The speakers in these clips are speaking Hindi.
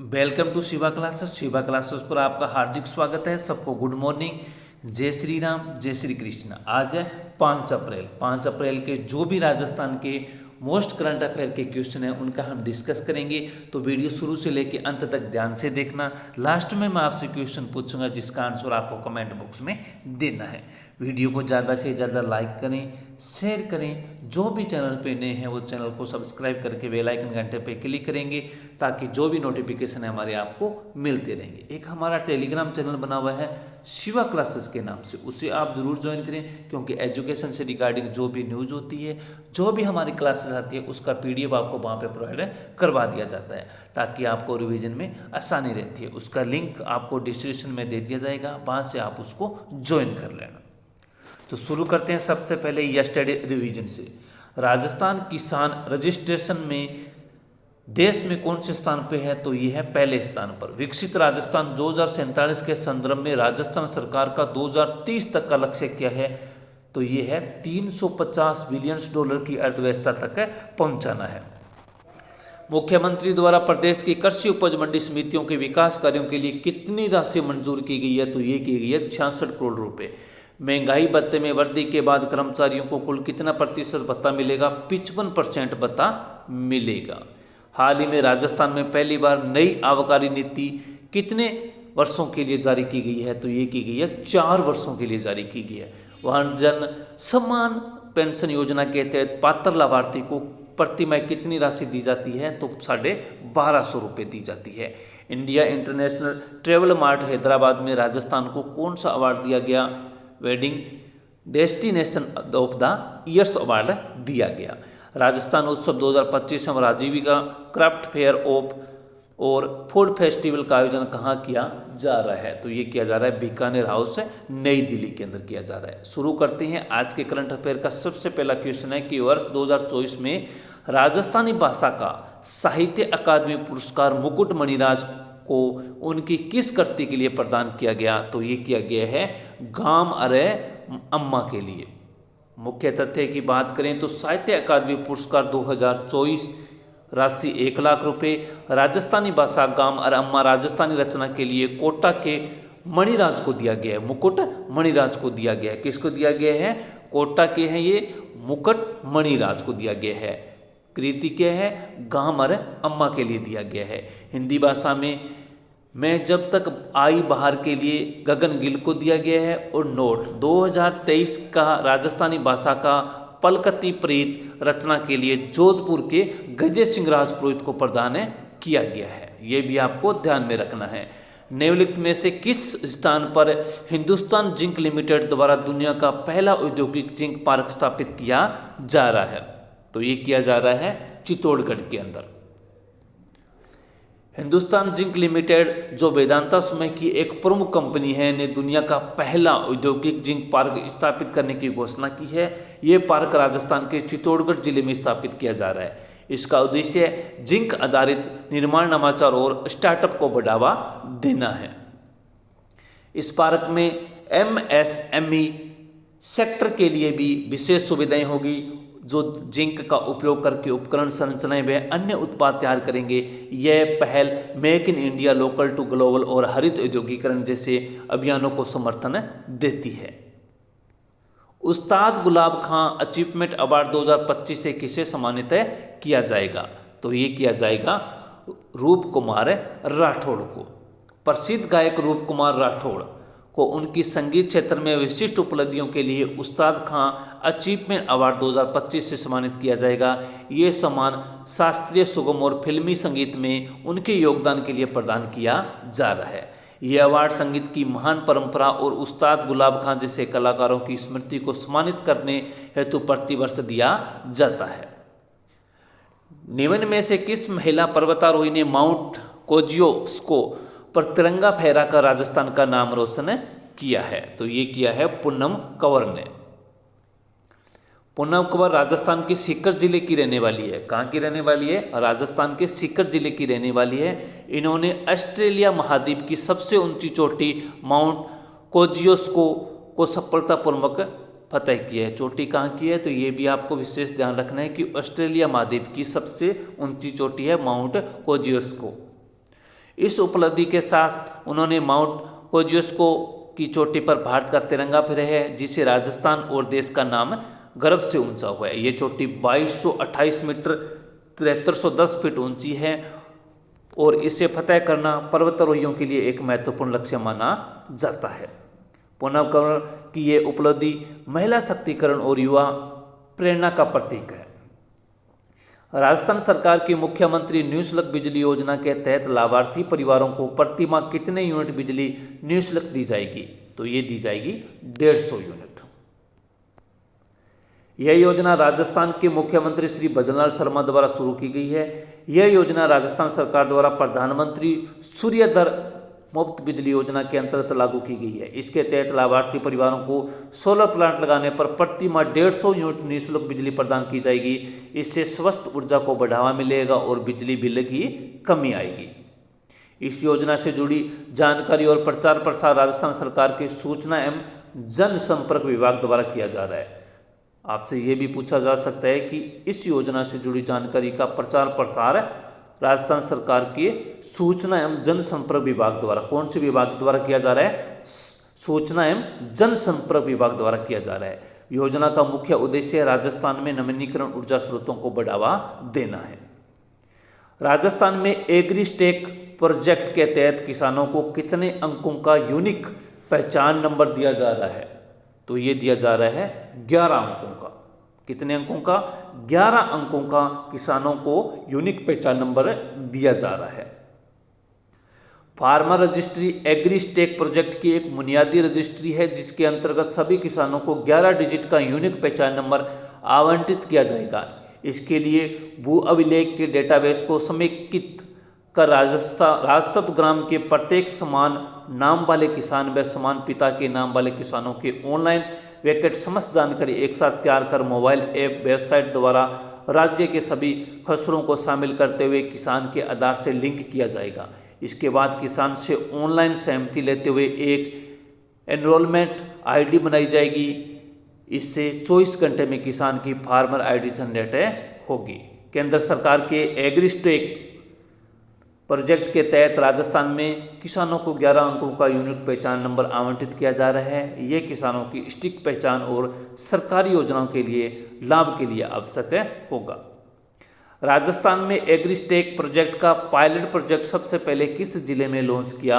Welcome to Shiva classes. Shiva classes पर आपका हार्दिक स्वागत है। सबको गुड मॉर्निंग, जय श्री राम, जय श्री कृष्ण। आज है 5 अप्रैल। 5 अप्रैल के जो भी राजस्थान के मोस्ट करंट अफेयर के क्वेश्चन हैं उनका हम डिस्कस करेंगे, तो वीडियो शुरू से लेकर अंत तक ध्यान से देखना। लास्ट में मैं आपसे क्वेश्चन पूछूंगा जिसका आंसर आपको कमेंट बॉक्स में देना है। वीडियो को ज़्यादा से ज़्यादा लाइक करें, शेयर करें। जो भी चैनल पे नए हैं वो चैनल को सब्सक्राइब करके बेल आइकन घंटे पे क्लिक करेंगे ताकि जो भी नोटिफिकेशन है हमारे आपको मिलते रहेंगे। एक हमारा टेलीग्राम चैनल बना हुआ है शिवा क्लासेस के नाम से, उसे आप जरूर ज्वाइन करें क्योंकि एजुकेशन से रिगार्डिंग जो भी न्यूज़ होती है, जो भी हमारी क्लासेस आती है उसका पीडीएफ आपको वहाँ पे प्रोवाइड करवा दिया जाता है ताकि आपको रिवीजन में आसानी रहती है। उसका लिंक आपको डिस्क्रिप्शन में दे दिया जाएगा, वहाँ से आप उसको ज्वाइन कर लेना। तो शुरू करते हैं सबसे पहले यस्टरडे रिवीजन से। राजस्थान किसान रजिस्ट्रेशन में देश में कौन से स्थान पे है? तो ये है पहले स्थान पर। विकसित राजस्थान 2047 के संदर्भ में राजस्थान सरकार का 2030 तक का लक्ष्य क्या है? तो ये है 350 बिलियन डॉलर की अर्थव्यवस्था तक है पहुंचाना है। मुख्यमंत्री द्वारा प्रदेश की कृषि उपज मंडी समितियों के विकास कार्यों के लिए कितनी राशि मंजूर की गई है? तो ये की गई है 66 करोड़ रुपए। महंगाई भत्ते में वृद्धि के बाद कर्मचारियों को कुल कितना प्रतिशत भत्ता मिलेगा? 55% भत्ता मिलेगा। हाल ही में राजस्थान में पहली बार नई आबकारी नीति कितने वर्षों के लिए जारी की गई है? तो ये की गई है 4 वर्षों के लिए जारी की गई है। वहाँ जन सम्मान पेंशन योजना के तहत पात्र लाभार्थी को प्रति माह कितनी राशि दी जाती है? तो 1250 रुपये दी जाती है। India international travel mart Hyderabad में राजस्थान को कौन सा अवार्ड दिया गया? Wedding destination of the years award दिया गया। राजस्थान उत्सव 2025 में आजीविका क्राफ्ट फेयर ऑफ और फूड फेस्टिवल का आयोजन कहाँ किया जा रहा है? तो ये किया जा रहा है बीकानेर हाउस नई दिल्ली के अंदर किया जा रहा है। शुरू करते हैं आज के करंट अफेयर का। सबसे पहला क्वेश्चन है कि वर्ष 2024 में राजस्थानी भाषा का साहित्य अकादमी पुरस्कार मुकुट मणिराज को उनकी किस कृति के लिए प्रदान किया गया? तो ये किया गया है गाम अरे अम्मा के लिए। मुख्य तथ्य की बात करें तो साहित्य अकादमी पुरस्कार 2024 राशि 1 लाख रुपए। राजस्थानी भाषा गाम अरे अम्मा राजस्थानी रचना के लिए कोटा के मणिराज को दिया गया है। मुकुट मणिराज को दिया गया है। किसको दिया गया है? कोटा के हैं ये, मुकुट मणिराज को दिया गया है। कृति क्या है? गाम अरे अम्मा के लिए दिया गया है। हिंदी भाषा में मैं जब तक आई बाहर के लिए गगन गिल को दिया गया है। और नोट 2023 का राजस्थानी भाषा का पलकती प्रीत रचना के लिए जोधपुर के गजय सिंह राजपुरोहित को प्रदान किया गया है। ये भी आपको ध्यान में रखना है। निम्नलिखित में से किस स्थान पर हिंदुस्तान जिंक लिमिटेड द्वारा दुनिया का पहला औद्योगिक जिंक पार्क स्थापित किया जा रहा है? तो ये किया जा रहा है चित्तौड़गढ़ के अंदर। हिंदुस्तान जिंक लिमिटेड जो वेदांता समूह की एक प्रमुख कंपनी है ने दुनिया का पहला औद्योगिक जिंक पार्क स्थापित करने की घोषणा की है। ये पार्क राजस्थान के चित्तौड़गढ़ जिले में स्थापित किया जा रहा है। इसका उद्देश्य जिंक आधारित निर्माण, नवाचार और स्टार्टअप को बढ़ावा देना है। इस पार्क में एमएसएमई सेक्टर के लिए भी विशेष सुविधाएं होगी जो जिंक का उपयोग करके उपकरण, संरचनाएं व अन्य उत्पाद तैयार करेंगे। यह पहल make in India, local to global और हरित औद्योगिकरण जैसे अभियानों को समर्थन देती है। उस्ताद गुलाब खां अचीवमेंट अवार्ड 2025 से किसे सम्मानित किया जाएगा? तो ये किया जाएगा रूप कुमार राठौड़ को। प्रसिद्ध गायक रूप कुमार राठौड़ को उनकी संगीत क्षेत्र में विशिष्ट उपलब्धियों के लिए उस्ताद खां अचीवमेंट अवार्ड 2025 से सम्मानित किया जाएगा। ये सम्मान शास्त्रीय, सुगम और फिल्मी संगीत में उनके योगदान के लिए प्रदान किया जा रहा है। ये अवार्ड संगीत की महान परंपरा और उस्ताद गुलाब खां जैसे कलाकारों की स्मृति को सम्मानित करने हेतु प्रतिवर्ष दिया जाता है। निम्न में से किस महिला पर्वतारोही ने माउंट कोजियोस्को पर तिरंगा फहराकर राजस्थान का नाम रोशन किया है? तो ये किया है पूनम कंवर ने। पूनम कंवर राजस्थान के सीकर जिले की रहने वाली है। कहाँ की रहने वाली है? राजस्थान के सीकर जिले की रहने वाली है। इन्होंने ऑस्ट्रेलिया महाद्वीप की सबसे ऊंची चोटी माउंट कोजियोस्को को सफलतापूर्वक फतह किया है। चोटी कहाँ की है? तो ये भी आपको विशेष ध्यान रखना है कि ऑस्ट्रेलिया महाद्वीप की सबसे ऊंची चोटी है माउंट कोजियोस्को। इस उपलब्धि के साथ उन्होंने माउंट कोजिस्को की चोटी पर भारत का तिरंगा फहराया है, जिसे राजस्थान और देश का नाम गर्व से ऊंचा हुआ है। ये चोटी 2228 मीटर 7310 फीट ऊंची है और इसे फतह करना पर्वतारोहियों के लिए एक महत्वपूर्ण लक्ष्य माना जाता है। पुनः करें कि ये उपलब्धि महिला शक्तिकरण और युवा प्रेरणा का प्रतीक है। राजस्थान सरकार की मुख्यमंत्री निःशुल्क बिजली योजना के तहत लाभार्थी परिवारों को प्रति माह कितने यूनिट बिजली निःशुल्क दी जाएगी? तो ये दी जाएगी 150 यूनिट। यह योजना राजस्थान के मुख्यमंत्री श्री भजनलाल शर्मा द्वारा शुरू की गई है। यह योजना राजस्थान सरकार द्वारा प्रधानमंत्री सूर्यधर मुफ्त बिजली योजना के अंतर्गत लागू की गई है। इसके तहत लाभार्थी परिवारों को सोलर प्लांट लगाने पर प्रति माह 150 यूनिट निःशुल्क बिजली प्रदान की जाएगी। इससे स्वस्थ ऊर्जा को बढ़ावा मिलेगा और बिजली बिल की कमी आएगी। इस योजना से जुड़ी जानकारी और प्रचार प्रसार राजस्थान सरकार के सूचना एवं जनसंपर्क विभाग द्वारा किया जा रहा है। आपसे ये भी पूछा जा सकता है कि इस योजना से जुड़ी जानकारी का प्रचार प्रसार राजस्थान सरकार के सूचना एवं जनसंपर्क विभाग द्वारा, कौन से विभाग द्वारा किया जा रहा है? सूचना एवं जनसंपर्क विभाग द्वारा किया जा रहा है। योजना का मुख्य उद्देश्य राजस्थान में नवीनीकरण ऊर्जा स्रोतों को बढ़ावा देना है। राजस्थान में एग्रीस्टेक प्रोजेक्ट के तहत किसानों को कितने अंकों का यूनिक पहचान नंबर दिया जा रहा है? तो ये दिया जा रहा है 11 अंकों का। कितने अंकों का? 11 अंकों का किसानों को यूनिक पहचान नंबर दिया जा रहा है। फार्मर रजिस्ट्री एग्रीस्टेक प्रोजेक्ट की एक बुनियादी रजिस्ट्री है, जिसके अंतर्गत सभी किसानों को 11 डिजिट का यूनिक पहचान नंबर आवंटित किया जाएगा। इसके लिए भू अभिलेख के डेटाबेस को समेकित कर राजस्व ग्राम के प्रत्येक समान नाम वाले किसान व समान पिता के नाम वाले किसानों के ऑनलाइन वैकेट समस्त जानकारी एक साथ तैयार कर मोबाइल ऐप वेबसाइट द्वारा राज्य के सभी खसरों को शामिल करते हुए किसान के आधार से लिंक किया जाएगा। इसके बाद किसान से ऑनलाइन सहमति लेते हुए एक एनरोलमेंट आईडी बनाई जाएगी। इससे 24 घंटे में किसान की फार्मर आईडी जनरेट होगी। केंद्र सरकार के एग्रीस्टेक प्रोजेक्ट के तहत राजस्थान में किसानों को 11 अंकों का यूनिक पहचान नंबर आवंटित किया जा रहा है। ये किसानों की स्टिक पहचान और सरकारी योजनाओं के लिए लाभ के लिए आवश्यक होगा। राजस्थान में एग्रीस्टेक प्रोजेक्ट का पायलट प्रोजेक्ट सबसे पहले किस जिले में लॉन्च किया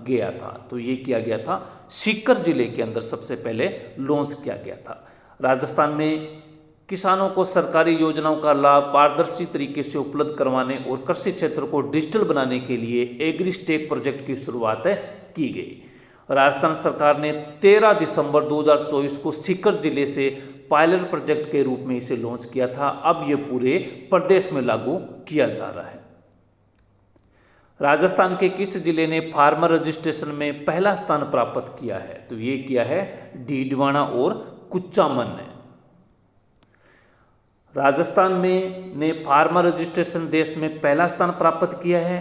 गया था? तो ये किया गया था सीकर जिले के अंदर सबसे पहले लॉन्च किया गया था। राजस्थान में किसानों को सरकारी योजनाओं का लाभ पारदर्शी तरीके से उपलब्ध करवाने और कृषि क्षेत्र को डिजिटल बनाने के लिए एग्रीस्टेक प्रोजेक्ट की शुरुआत की गई। राजस्थान सरकार ने 13 दिसंबर 2024 को सीकर जिले से पायलट प्रोजेक्ट के रूप में इसे लॉन्च किया था। अब ये पूरे प्रदेश में लागू किया जा रहा है। राजस्थान के किस जिले ने फार्मर रजिस्ट्रेशन में पहला स्थान प्राप्त किया है? तो ये किया है डीडवाना और कुचामन ने। राजस्थान में ने फार्मर रजिस्ट्रेशन देश में पहला स्थान प्राप्त किया है।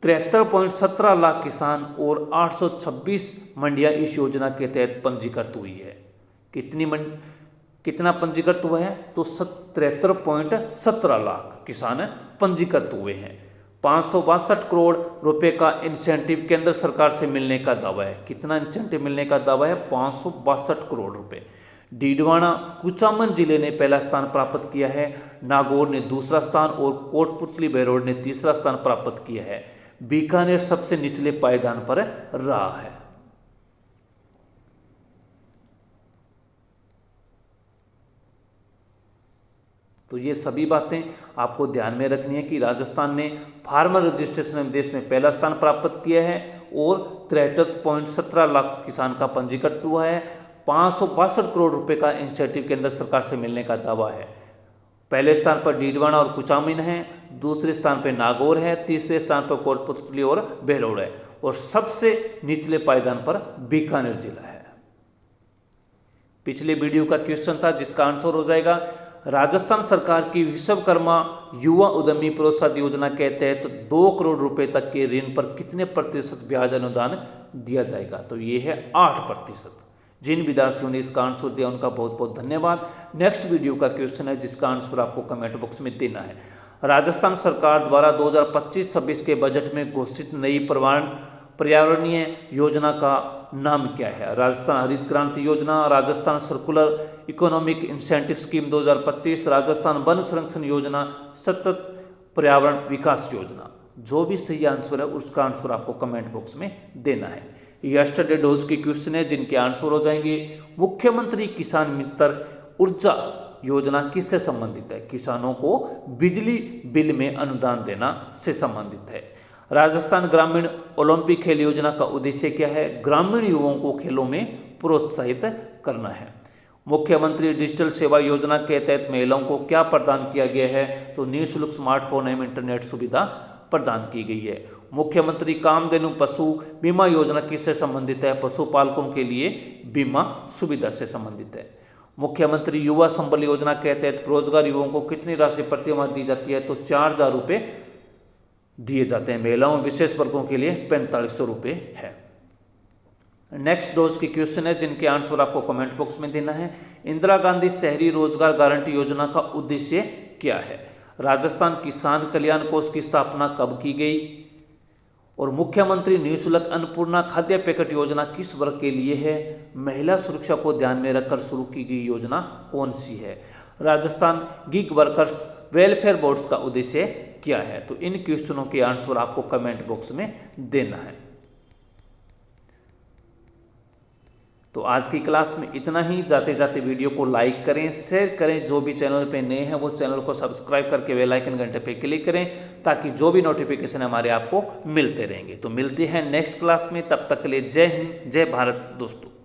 73.17 लाख किसान और 826 मंडियां इस योजना के तहत पंजीकृत हुई है। कितना पंजीकृत हुआ है? तो 73.17 लाख किसान पंजीकृत हुए हैं। 562 करोड़ रुपए का इंसेंटिव केंद्र सरकार से मिलने का दावा है। कितना इंसेंटिव मिलने का दावा है? 562 करोड़ रुपए। डीडवाना कुचामन जिले ने पहला स्थान प्राप्त किया है। नागौर ने दूसरा स्थान और कोटपुतली बहरोड ने तीसरा स्थान प्राप्त किया है। बीकानेर सबसे निचले पायदान पर रहा है। तो ये सभी बातें आपको ध्यान में रखनी है कि राजस्थान ने फार्मर रजिस्ट्रेशन में देश में पहला स्थान प्राप्त किया है और 63.17 लाख किसान का पंजीकृत हुआ है। 562 करोड़ रुपए का इंसेंटिव केंद्र सरकार से मिलने का दावा है। पहले स्थान पर डीडवाना और कुचामन है, दूसरे स्थान पर नागौर है, तीसरे स्थान पर कोटपुतली और बहरोड है और सबसे निचले पायदान पर बीकानेर जिला है। पिछले वीडियो का क्वेश्चन था जिसका आंसर हो जाएगा राजस्थान सरकार की विश्वकर्मा युवा उद्यमी प्रोत्साहन योजना के तहत 2 करोड़ रुपए तक के ऋण पर कितने प्रतिशत ब्याज अनुदान दिया जाएगा? तो ये है 8%। जिन विद्यार्थियों ने इसका आंसर दिया उनका बहुत बहुत धन्यवाद। नेक्स्ट वीडियो का क्वेश्चन है जिसका आंसर आपको कमेंट बॉक्स में देना है। राजस्थान सरकार द्वारा 2025-26 के बजट में घोषित नई पर्यावरणीय योजना का नाम क्या है? राजस्थान हरित क्रांति योजना, Rajasthan circular economic incentive scheme 2025, Rajasthan one संरक्षण योजना, सतत पर्यावरण विकास योजना। जो भी सही आंसर है उसका आंसर आपको कमेंट बॉक्स में देना है। यस्टरडे डोज के क्वेश्चन है जिनके आंसर हो जाएंगे। मुख्यमंत्री किसान मित्र ऊर्जा योजना किससे संबंधित है? किसानों को बिजली बिल में अनुदान देना से संबंधित है। राजस्थान ग्रामीण ओलंपिक खेल योजना का उद्देश्य क्या है? ग्रामीण युवाओं को खेलों में प्रोत्साहित करना है। मुख्यमंत्री डिजिटल सेवा योजना के तहत महिलाओं को क्या प्रदान किया गया है? तो निःशुल्क स्मार्टफोन एवं इंटरनेट सुविधा प्रदान की गई है। मुख्यमंत्री कामधेनु पशु बीमा योजना किससे संबंधित है? पशुपालकों के लिए बीमा सुविधा से संबंधित है। मुख्यमंत्री युवा संबल योजना के तहत रोजगार युवाओं को कितनी राशि प्रतिमाह दी जाती है? तो 4,000 रुपये दिए जाते हैं। महिलाओं विशेष वर्गों के लिए 4500 रुपये है। नेक्स्ट डोज की क्वेश्चन है जिनके आंसर आपको कमेंट बॉक्स में देना है। इंदिरा गांधी शहरी रोजगार गारंटी योजना का उद्देश्य क्या है? राजस्थान किसान कल्याण कोष की स्थापना कब की गई? और मुख्यमंत्री निःशुल्क अन्नपूर्णा खाद्य पैकेट योजना किस वर्ग के लिए है? महिला सुरक्षा को ध्यान में रखकर शुरू की गई योजना कौन सी है? Rajasthan gig workers welfare boards का उद्देश्य क्या है? तो इन क्वेश्चनों के आंसर आपको कमेंट बॉक्स में देना है। तो आज की क्लास में इतना ही। जाते जाते वीडियो को लाइक करें, शेयर करें। जो भी चैनल पे नए हैं वो चैनल को सब्सक्राइब करके बेल आइकन घंटे पे क्लिक करें ताकि जो भी नोटिफिकेशन हमारे आपको मिलते रहेंगे। तो मिलते हैं नेक्स्ट क्लास में, तब तक के लिए जय हिंद जय भारत दोस्तों।